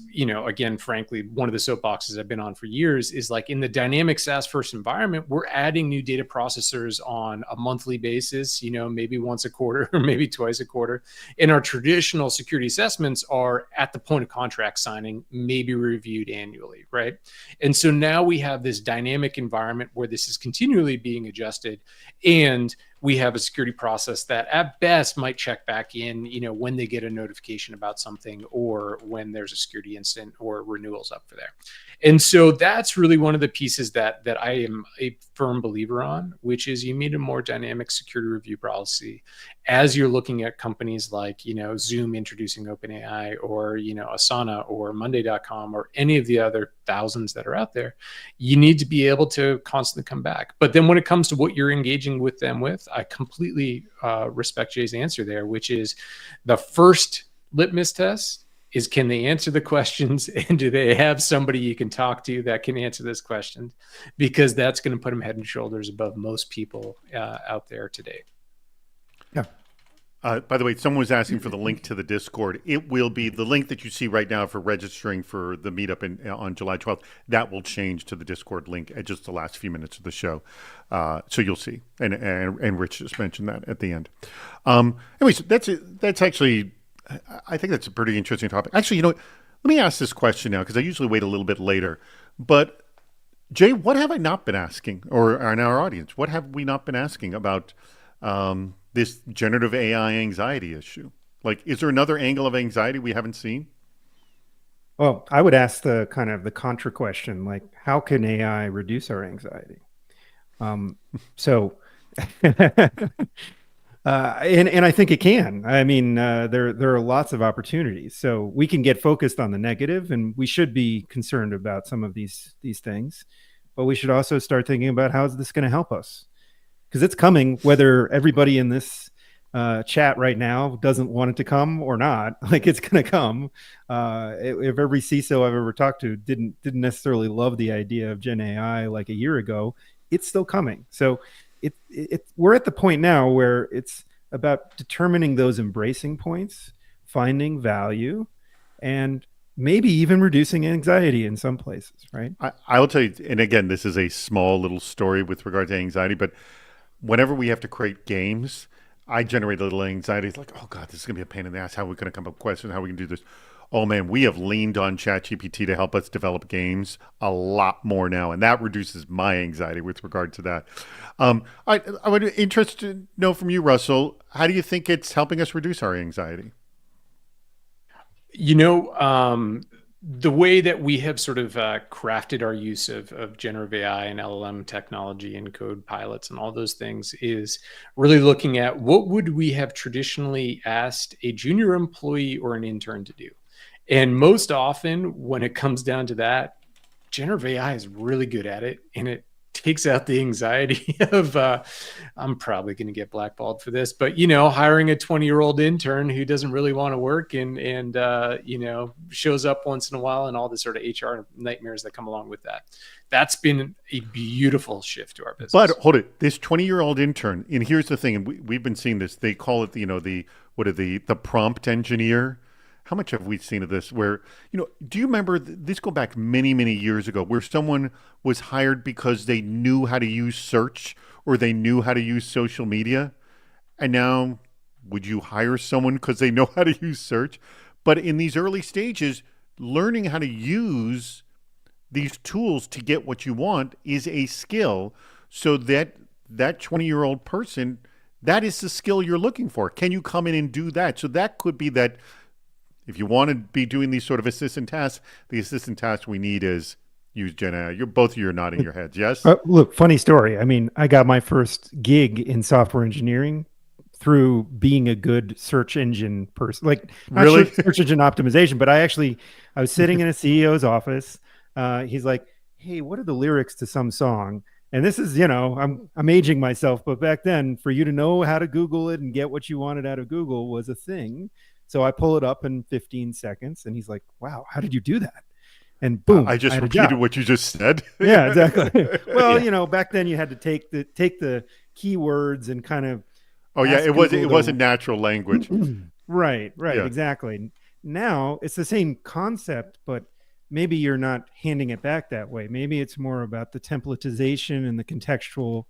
S2: again, frankly, one of the soapboxes I've been on for years is like in the dynamic SaaS first environment, we're adding new data processors on a monthly basis, maybe once a quarter or maybe twice a quarter. And our traditional security assessments are at the point of contract signing, maybe reviewed annually, right? And so now we have this dynamic environment where this is continually being adjusted, and we have a security process that at best might check back in, when they get a notification about something or when there's a security incident or renewals up for there. And so that's really one of the pieces that I am a firm believer on, which is you need a more dynamic security review policy as you're looking at companies like, Zoom introducing OpenAI or, Asana or Monday.com or any of the other thousands that are out there. You need to be able to constantly come back. But then when it comes to what you're engaging with them with, I completely respect Jay's answer there, which is the first litmus test is, can they answer the questions, and do they have somebody you can talk to that can answer this question? Because that's going to put them head and shoulders above most people out there today.
S3: Yeah.
S1: By the way, someone was asking for the link to the Discord. It will be the link that you see right now for registering for the meetup on July 12th. That will change to the Discord link at just the last few minutes of the show. So you'll see. And Rich just mentioned that at the end. Anyways, that's actually, I think that's a pretty interesting topic. Actually, let me ask this question now, because I usually wait a little bit later. But Jay, what have I not been asking, or in our audience, what have we not been asking about this generative AI anxiety issue? Like, is there another angle of anxiety we haven't seen?
S3: Well, I would ask the kind of the contra question, like, how can AI reduce our anxiety? So And I think it can. I mean, there are lots of opportunities. So we can get focused on the negative, and we should be concerned about some of these things. But we should also start thinking about how is this going to help us, because it's coming, whether everybody in this chat right now doesn't want it to come or not. Like, it's going to come. If every CISO I've ever talked to didn't necessarily love the idea of Gen AI like a year ago, it's still coming. So we're at the point now where it's about determining those embracing points, finding value, and maybe even reducing anxiety in some places, right?
S1: I will tell you, and again, this is a small little story with regard to anxiety, but whenever we have to create games, I generate a little anxiety. It's like, oh God, this is going to be a pain in the ass. How are we going to come up with questions? How are we going to do this? Oh man, we have leaned on ChatGPT to help us develop games a lot more now, and that reduces my anxiety with regard to that. I would be interested to know from you, Russell, how do you think it's helping us reduce our anxiety?
S2: You know, the way that we have sort of crafted our use of generative AI and LLM technology and code pilots and all those things is really looking at what would we have traditionally asked a junior employee or an intern to do. And most often when it comes down to that, generative AI is really good at it, and it takes out the anxiety of I'm probably going to get blackballed for this, but hiring a 20-year-old intern who doesn't really want to work and shows up once in a while, and all the sort of HR nightmares that come along with that. That's been a beautiful shift to our business.
S1: But hold it, this 20-year-old intern, and here's the thing, and we've been seeing this. They call it the prompt engineer. How much have we seen of this where, do you remember this go back many, many years ago where someone was hired because they knew how to use search or they knew how to use social media? And now would you hire someone because they know how to use search? But in these early stages, learning how to use these tools to get what you want is a skill, so that 20-year-old person, that is the skill you're looking for. Can you come in and do that? So that could be that. If you want to be doing these sort of assistant tasks, the assistant task we need is use Gen AI. Both of you are nodding your heads. Yes?
S3: Look, funny story. I mean, I got my first gig in software engineering through being a good search engine person. Like, not
S1: Really?
S3: search engine optimization, but I was sitting in a CEO's office. He's like, hey, what are the lyrics to some song? And this is, I'm aging myself, but back then, for you to know how to Google it and get what you wanted out of Google was a thing. So I pull it up in 15 seconds, and he's like, wow, how did you do that? And boom,
S1: I just repeated what you just said.
S3: Yeah, exactly. Well, back then you had to take the keywords and kind of.
S1: Oh yeah, it wasn't natural language.
S3: Right,
S1: Yeah.
S3: exactly. Now it's the same concept, but maybe you're not handing it back that way. Maybe it's more about the templatization and the contextual,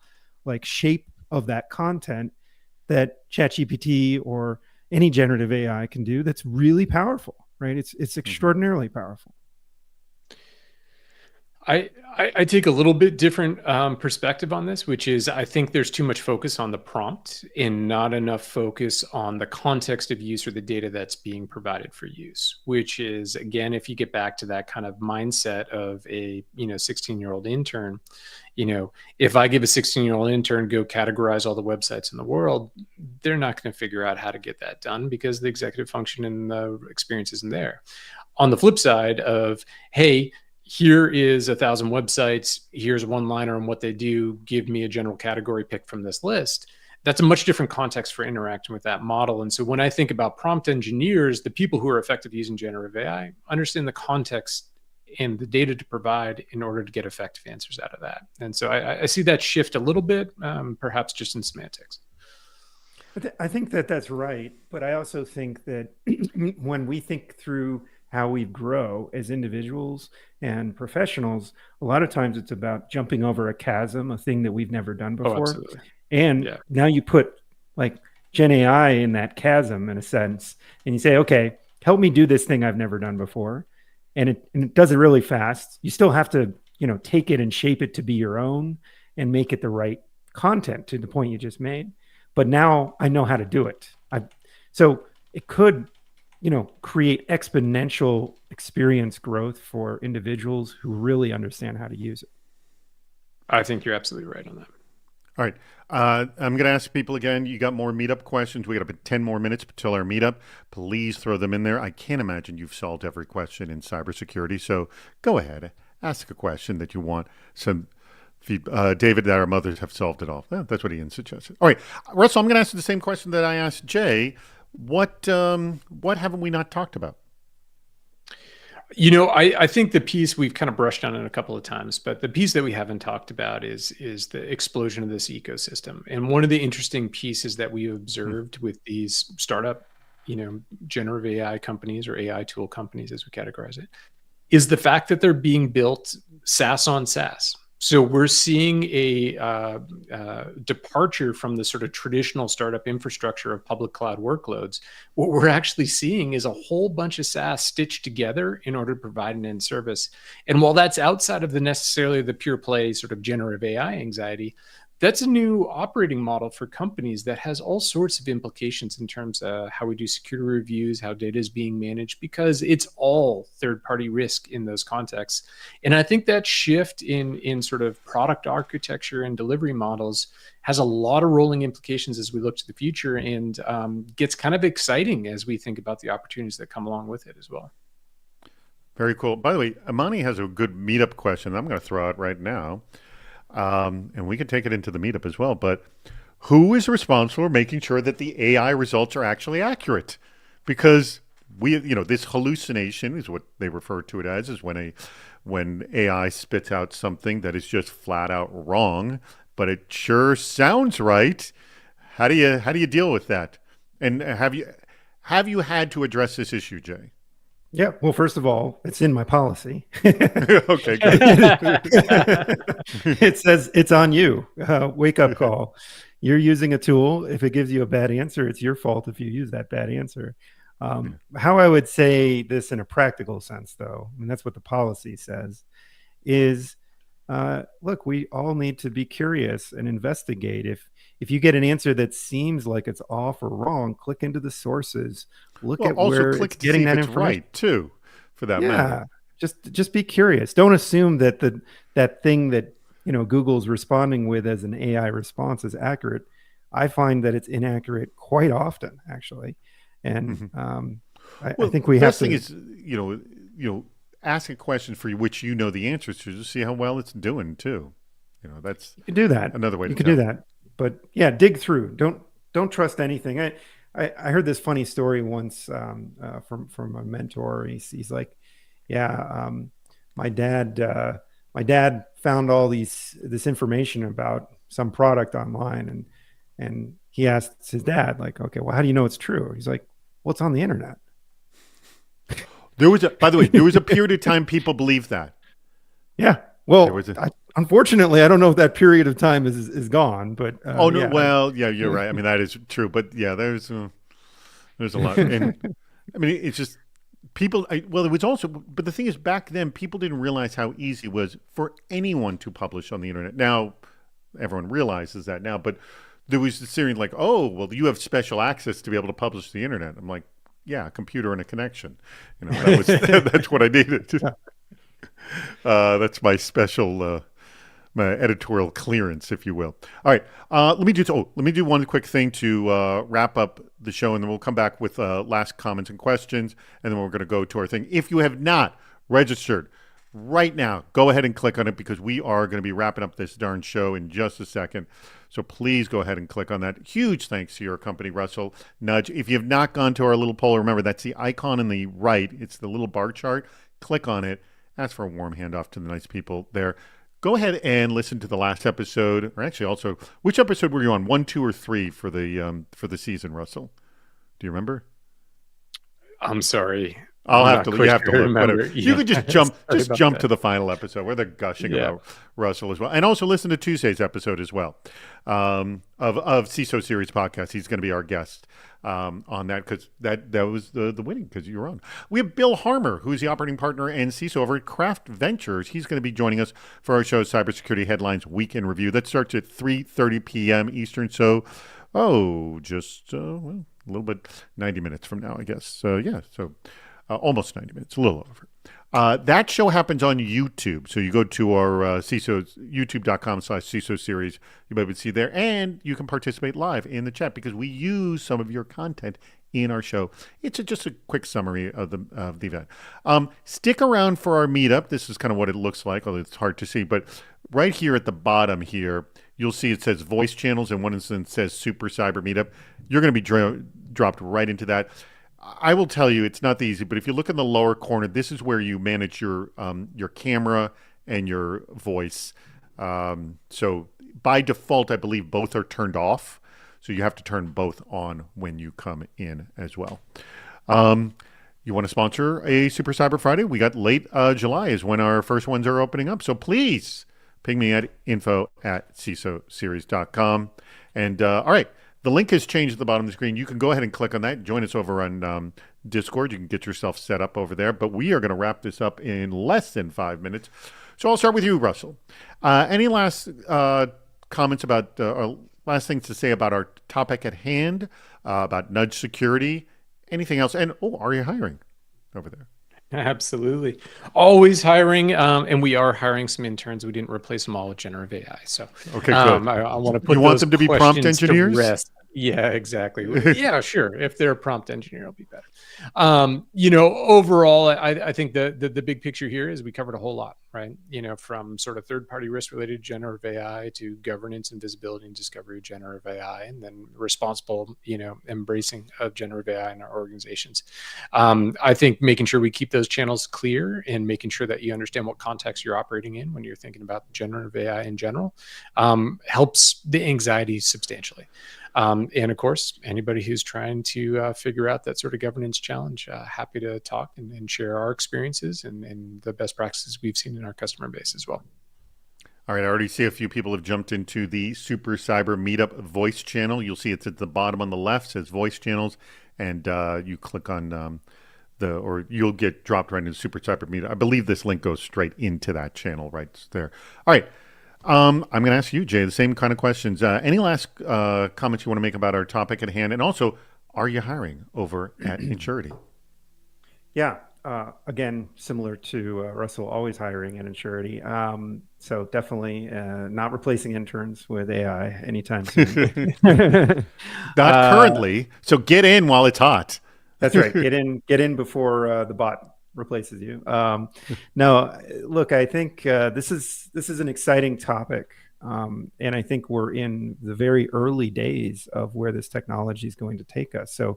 S3: like, shape of that content that ChatGPT or any generative AI can do. That's really powerful, right? It's extraordinarily powerful.
S2: I take a little bit different perspective on this, which is I think there's too much focus on the prompt and not enough focus on the context of use or the data that's being provided for use, which is, again, if you get back to that kind of mindset of a 16-year-old intern, if I give a 16-year-old intern go categorize all the websites in the world, they're not going to figure out how to get that done because the executive function and the experience isn't there. On the flip side of, hey, here is 1,000 websites, here's one liner on what they do, give me a general category pick from this list. That's a much different context for interacting with that model. And so when I think about prompt engineers, the people who are effective using generative AI understand the context and the data to provide in order to get effective answers out of that. And so I see that shift a little bit, perhaps just in semantics.
S3: I think that's right. But I also think that when we think through how we grow as individuals and professionals, a lot of times it's about jumping over a chasm, a thing that we've never done before.
S2: Absolutely.
S3: And now you put like Gen AI in that chasm in a sense, and you say, okay, help me do this thing I've never done before. And it does it really fast. You still have to, take it and shape it to be your own and make it the right content, to the point you just made. But now I know how to do it. So it could, create exponential experience growth for individuals who really understand how to use it.
S2: I think you're absolutely right on that.
S1: All right. I'm going to ask people again. You got more meetup questions. We got about 10 more minutes until our meetup. Please throw them in there. I can't imagine you've solved every question in cybersecurity. So go ahead, ask a question that you want. Some David, that our mothers have solved it all. Yeah, that's what Ian suggested. All right, Russell, I'm going to ask you the same question that I asked Jay. What haven't we not talked about?
S2: I think the piece we've kind of brushed on it a couple of times, but the piece that we haven't talked about is the explosion of this ecosystem. And one of the interesting pieces that we've observed with these startup, generative AI companies, or AI tool companies, as we categorize it, is the fact that they're being built SaaS on SaaS. So we're seeing a departure from the sort of traditional startup infrastructure of public cloud workloads. What we're actually seeing is a whole bunch of SaaS stitched together in order to provide an end service. And while that's outside of necessarily the pure play sort of generative AI anxiety, that's a new operating model for companies that has all sorts of implications in terms of how we do security reviews, how data is being managed, because it's all third-party risk in those contexts. And I think that shift in sort of product architecture and delivery models has a lot of rolling implications as we look to the future, and gets kind of exciting as we think about the opportunities that come along with it as well.
S1: Very cool. By the way, Amani has a good meetup question I'm going to throw out right now. And we can take it into the meetup as well. But who is responsible for making sure that the AI results are actually accurate? Because this hallucination is what they refer to it as, is when AI spits out something that is just flat out wrong, but it sure sounds right. How do you deal with that? And have you had to address this issue, Jay?
S3: Yeah. Well, first of all, it's in my policy.
S1: Okay, good.
S3: It says it's on you. Wake up call. You're using a tool. If it gives you a bad answer, it's your fault if you use that bad answer. How I would say this in a practical sense, though, and that's what the policy says, is look, we all need to be curious and investigate. If you get an answer that seems like it's off or wrong, click into the sources. Look at
S1: also
S3: where
S1: click
S3: it's
S1: to
S3: getting
S1: see
S3: that
S1: if it's
S3: information.
S1: right too, for that matter.
S3: Just be curious. Don't assume that that thing that Google's responding with as an AI response is accurate. I find that it's inaccurate quite often, actually, and I think we have to.
S1: The best thing is ask a question for which you know the answers to, just see how well it's doing too. That's
S3: you can do that.
S1: Another way
S3: you
S1: to
S3: can do that. But yeah, dig through. Don't trust anything. I heard this funny story once from a mentor. He's like, yeah, my dad found all this information about some product online, and he asked his dad, like, okay, well, how do you know it's true? He's like, well, it's on the internet.
S1: By the way, there was a period of time people believed that.
S3: Yeah. Well, unfortunately, I don't know if that period of time is gone, but
S1: you're right. I mean, that is true, but yeah, there's a lot. And I mean, it's just people. It was also, but the thing is, back then, people didn't realize how easy it was for anyone to publish on the internet. Now, everyone realizes that now, but there was this theory like, oh, well, you have special access to be able to publish to the internet. I'm like, yeah, a computer and a connection. That's what I needed. That's my special, my editorial clearance, if you will. All right, let me do one quick thing to wrap up the show, and then we'll come back with last comments and questions, and then we're going to go to our thing. If you have not registered right now, go ahead and click on it, because we are going to be wrapping up this darn show in just a second. So please go ahead and click on that. Huge thanks to your company, Russell Nudge. If you have not gone to our little poll, remember that's the icon on the right. It's the little bar chart. Click on it. Ask for a warm handoff to the nice people there. Go ahead and listen to the last episode, or actually also, which episode were you on? 1, 2, or 3 for the season, Russell? Do you remember?
S2: I'm sorry.
S1: You have to look. Whatever.
S2: Yeah.
S1: You could just jump to the final episode where they're gushing about Russell as well, and also listen to Tuesday's episode as well of CISO Series podcast. He's going to be our guest on that, because that was the winning, because you were on. We have Bill Harmer, who's the operating partner and CISO over at Craft Ventures. He's going to be joining us for our show, Cybersecurity Headlines Weekend Review. That starts at 3:30 p.m. Eastern. So, just a little bit, 90 minutes from now, I guess. So yeah, so. almost 90 minutes, a little over. That show happens on YouTube. So you go to our CISO, youtube.com/CISO series. You might see there. And you can participate live in the chat because we use some of your content in our show. It's just a quick summary of the event. Stick around for our meetup. This is kind of what it looks like, although it's hard to see. But right here at the bottom here, you'll see it says voice channels, and one instance says Super Cyber Meetup. You're going to be dropped right into that. I will tell you, it's not that easy, but if you look in the lower corner, this is where you manage your camera and your voice. So by default, I believe both are turned off. So you have to turn both on when you come in as well. You want to sponsor a Super Cyber Friday? We got late July is when our first ones are opening up. So please ping me at info@cisoseries.com. And all right. The link has changed at the bottom of the screen. You can go ahead and click on that. Join us over on Discord. You can get yourself set up over there. But we are going to wrap this up in less than 5 minutes. So I'll start with you, Russell. Any last comments about, or last things to say about our topic at hand, about nudge security, anything else? And, are you hiring over there?
S2: Absolutely. Always hiring. And we are hiring some interns. We didn't replace them all with generative AI. So
S1: okay, good.
S2: I want to put
S1: you want them to be prompt engineers?
S2: Yeah, exactly. Yeah, sure. If they're a prompt engineer, it'll be better. Overall, I think the big picture here is we covered a whole lot, right? From sort of third-party risk related to generative AI to governance and visibility and discovery of generative AI, and then responsible, embracing of generative AI in our organizations. I think making sure we keep those channels clear and making sure that you understand what context you're operating in when you're thinking about generative AI in general helps the anxiety substantially. And of course, anybody who's trying to figure out that sort of governance challenge, happy to talk and share our experiences and the best practices we've seen in our customer base as well.
S1: All right, I already see a few people have jumped into the Super Cyber Meetup voice channel. You'll see it's at the bottom on the left, it says voice channels, and you click on or you'll get dropped right into Super Cyber Meetup. I believe this link goes straight into that channel right there. All right. I'm going to ask you, Jay, the same kind of questions. Any last comments you want to make about our topic at hand? And also, are you hiring over at Insurity?
S3: Yeah. Again, similar to Russell, always hiring at Insurity. So definitely not replacing interns with AI anytime soon.
S1: Not currently. So get in while it's hot.
S3: That's right. Get in before the bot replaces you. No, look, I think this is an exciting topic, and I think we're in the very early days of where this technology is going to take us. So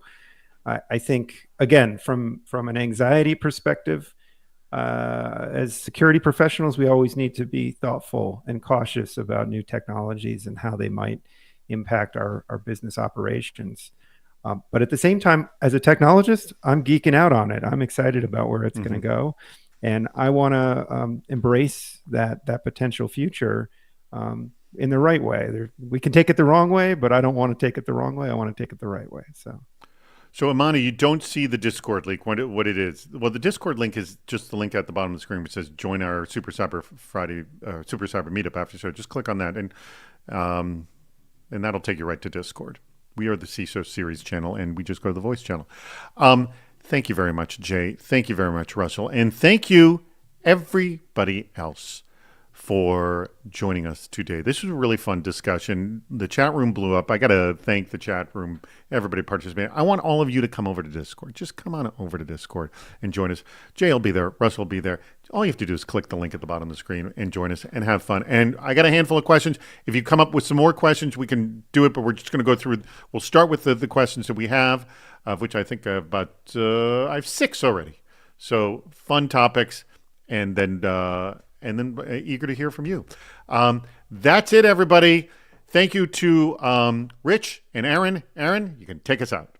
S3: I think, again, from an anxiety perspective, as security professionals, we always need to be thoughtful and cautious about new technologies and how they might impact our business operations. But at the same time, as a technologist, I'm geeking out on it. I'm excited about where it's going to go. And I want to embrace that potential future in the right way. We can take it the wrong way, but I don't want to take it the wrong way. I want to take it the right way.
S1: So Imani, you don't see the Discord link, what it is. Well, the Discord link is just the link at the bottom of the screen which says join our Super Cyber Friday, Super Cyber Meetup after show. Just click on that and that'll take you right to Discord. We are the CISO series channel, and we just go to the voice channel. Thank you very much, Jay. Thank you very much, Russell. And thank you, everybody else, for joining us today. This was a really fun discussion. The chat room blew up. I got to thank the chat room, everybody participating. I want all of you to come over to Discord. Just come on over to Discord and join us. Jay will be there. Russell will be there. All you have to do is click the link at the bottom of the screen and join us and have fun. And I got a handful of questions. If you come up with some more questions, we can do it, but we're just going to go through. We'll start with the questions that we have, of which I think I have 6 already. So fun topics, and then eager to hear from you. That's it, everybody. Thank you to Rich and Aaron. Aaron, you can take us out.